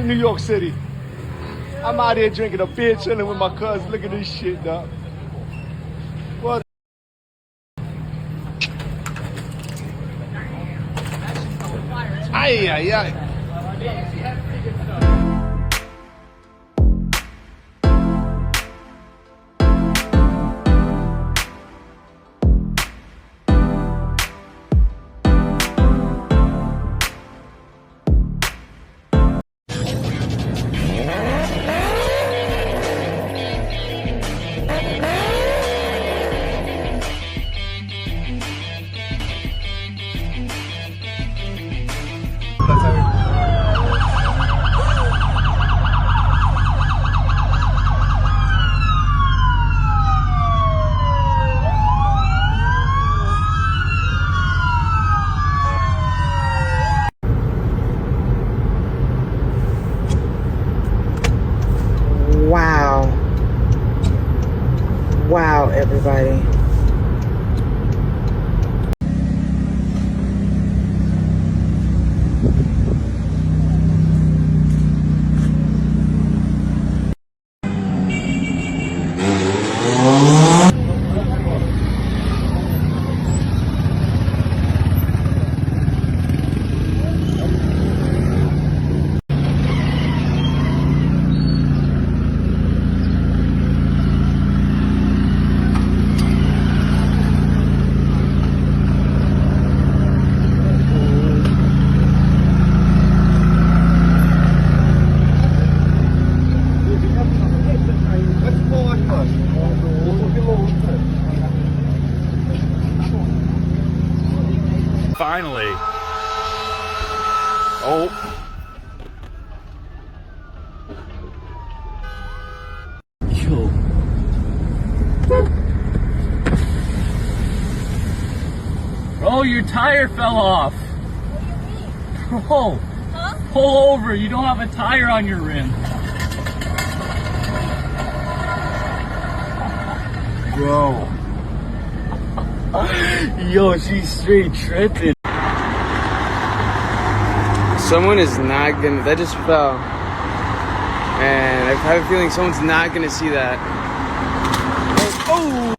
New York City. I'm out here drinking a beer, chilling with my cousin. Look at this shit, dog. What? Ay, ay, ay. Wow. Wow, everybody. Finally. Oh. Yo. Bro, your tire fell off. Bro. Huh? Pull over. You don't have a tire on your rim. Bro. Yo, she's straight tripping. Someone is not gonna, that just fell. And I have a feeling someone's not gonna see that. Oh!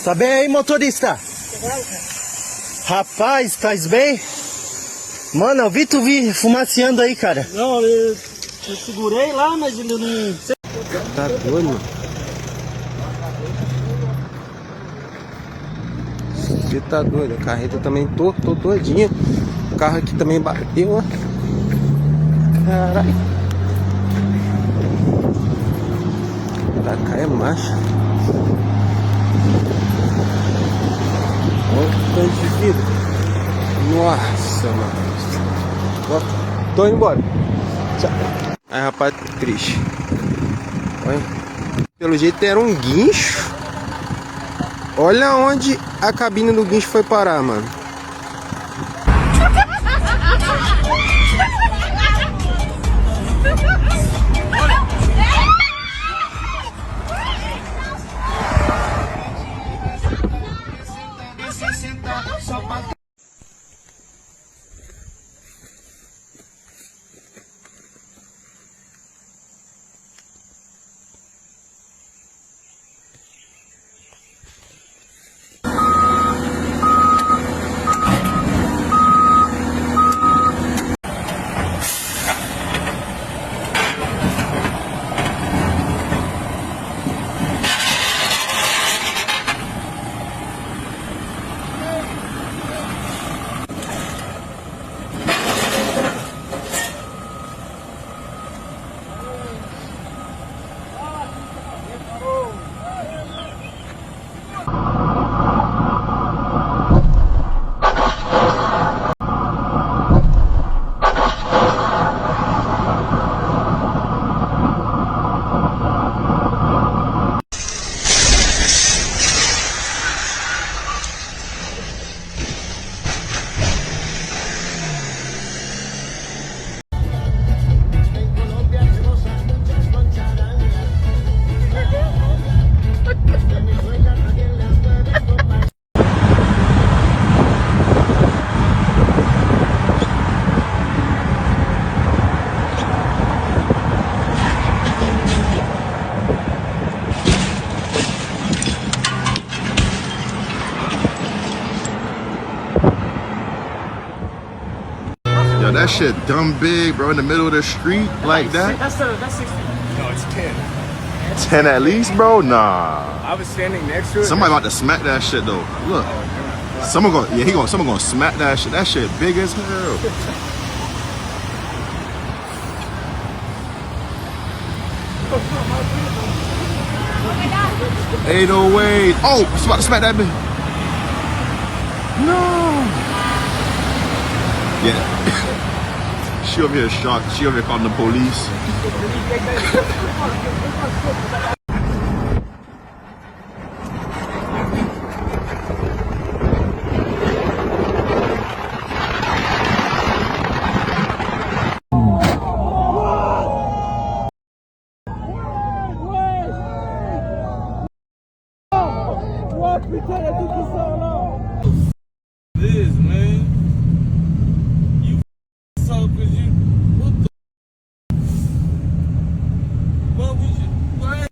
Tá bem aí, motorista? Rapaz, tá bem? Mano, eu vi tu vir fumaciando aí, cara. Não, eu segurei lá, mas ainda não... Tá doido, mano. Você tá doido, a carreta também tô todinha. O carro aqui também bateu, ó. Caralho. Pra cá é marcha. Olha o tanto de vida. Nossa, mano. Ó, tô indo embora. Tchau. Aí, rapaz, triste. Olha. Pelo jeito era um guincho. Olha onde a cabine do guincho foi parar, mano. Yo, that shit dumb big, bro, in the middle of the street like that. That's 6 feet. No, it's 10. 10 at least, bro? Nah. I was standing next to it. Somebody about to smack that shit though. Look. Someone gonna smack that shit. That shit big as hell. Ain't no way. Oh, it's about to smack that bitch. No. Yeah. She over here shocked. She over here calling the police. This, man. You so cause you what the what was you what?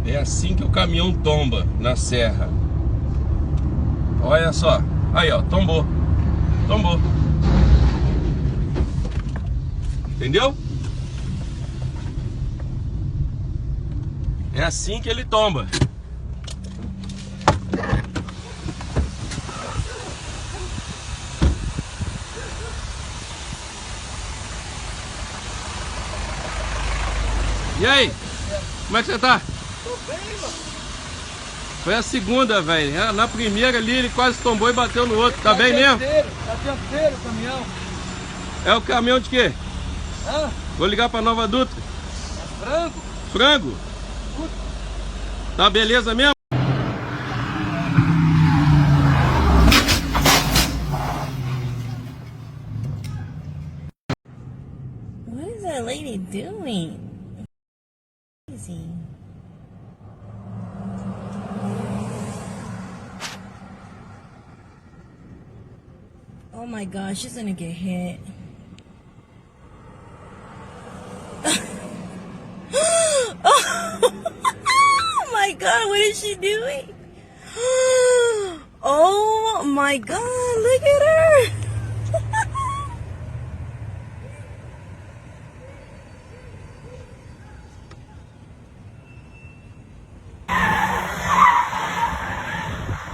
É assim que o caminhão tomba na serra. Olha só. Aí, ó, tombou. Tombou. Entendeu? É assim que ele tomba. E aí? Como é que você tá? Tô bem, mano. Foi a segunda, velho. Na primeira ali ele quase tombou e bateu no outro. Tá bem mesmo? Tá dianteiro o caminhão. É o caminhão de quê? Hã? Vou ligar pra Nova Dutra. Frango. Frango? Tá beleza mesmo? What is that lady doing? Crazy. Oh my gosh, she's gonna get hit. Oh my god, what is she doing? Oh my god, look at her.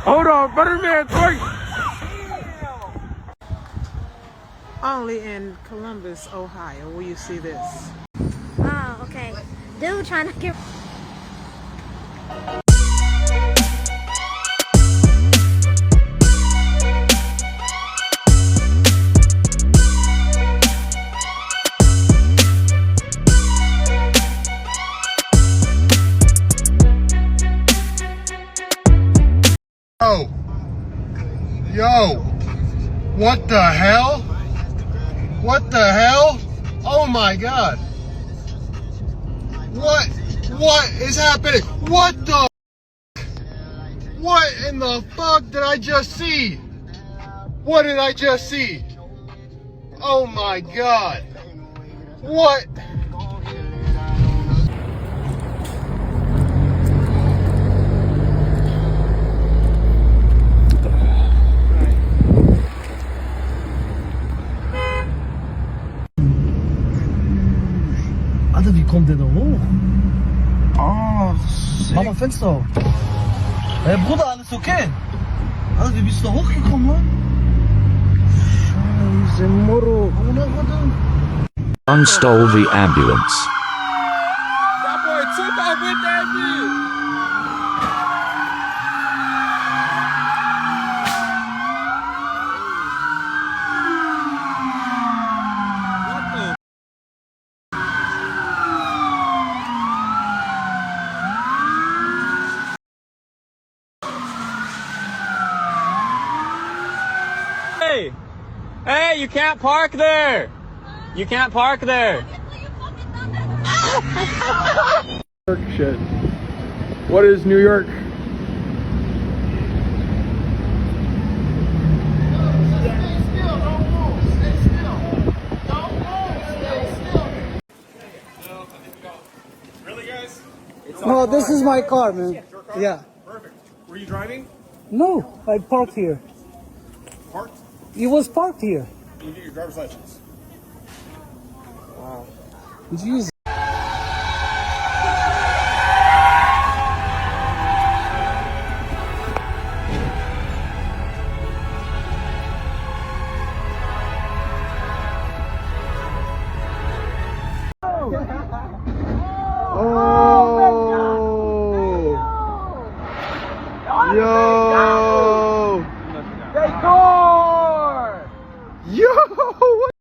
Hold on, Butterman, quick! Only in Columbus, Ohio, will you see this. Oh, okay. Dude trying to get... Yo, what the hell? What the hell? Oh my god. What is happening? What the What in the fuck did I just see? What did I just see? Oh my god. What? Alter, wie kommt der da hoch? Oh, Mach mal Fenster auf. Hey Bruder, alles okay? Alter, wie bist du da hochgekommen, Mann? Scheiße, Moro. One stole the ambulance. That boy took off with that bitch! Hey! Hey, you can't park there! You can't park there! Shit. What is New York? No, this is my car, man. Yeah. Perfect. Were you driving? No, I parked here. Parked? It was parked here. You get your driver's license. Jesus. Yo! Decor! Yo! What?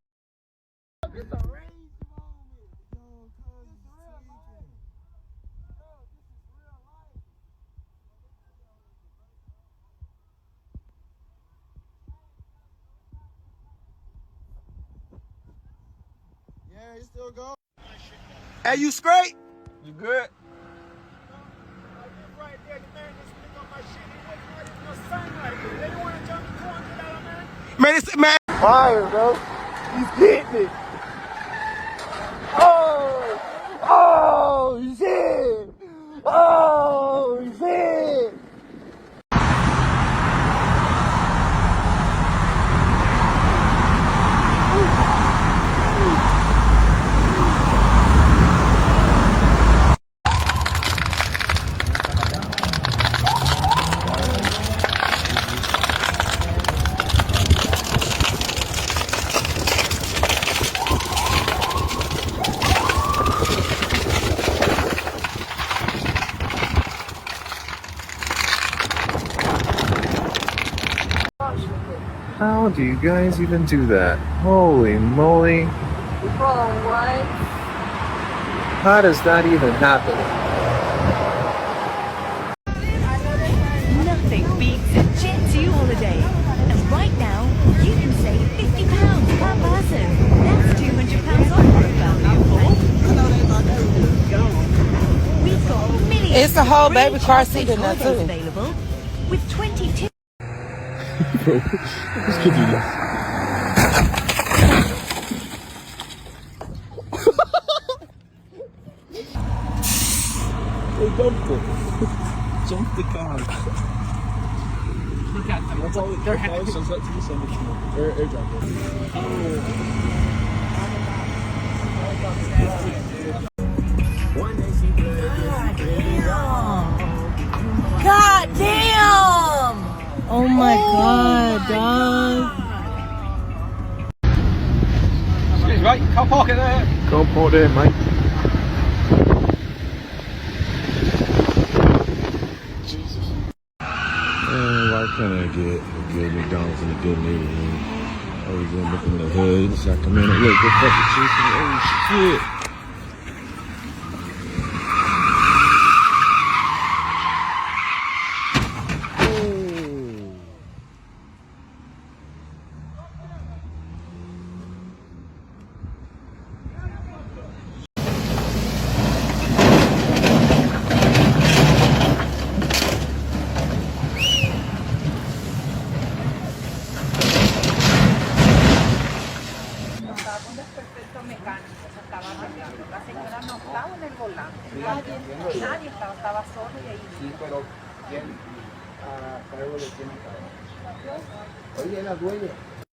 Yeah, you still go. Hey, you straight? You good? Right there, the man just picked up my shit. He wasn't ready for the sunlight. They didn't want to jump the $200, man. Man, it's, man. Fire, bro. He's getting it. Oh! Oh, shit! Oh, shit! How do you guys even do that? Holy moly. Bro, what? How does that even happen? Nothing beats a Jet2 holiday. And right now, you can save £50 per person. That's £200 off for a family of 4. We've got millions It's a whole of baby free car seat in holidays there, too. available with 22. Bro, this kid you They dumped it. Jumped the car. That's all they're happy. So that's to send it to me. Airdrop it. God damn! Oh my god, dog. Excuse me, mate. Can't park it there. Go put it, mate. Jesus. Why can't I get a good McDonald's in a good neighborhood? Always end up in the hood in Sacramento. Look, the fucking chicken. Oh shit.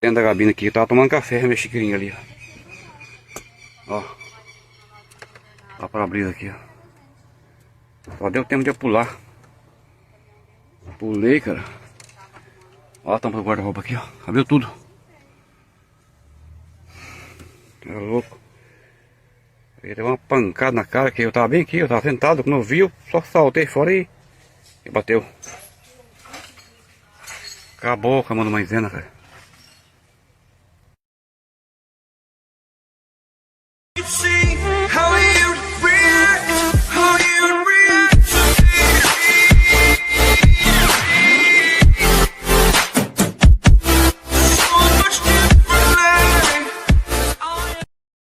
Dentro da cabine aqui, eu tava tomando café, meu chiqueirinho ali, ó. Ó. Ó para abrir aqui, ó. Só deu tempo de eu pular. Pulei, cara. Ó a tampa do guarda-roupa aqui, ó. Abriu tudo. É louco. Eu dei uma pancada na cara que eu tava bem aqui, eu tava sentado, quando eu vi, eu só saltei fora e bateu. Acabou com a mão da maisena, cara. See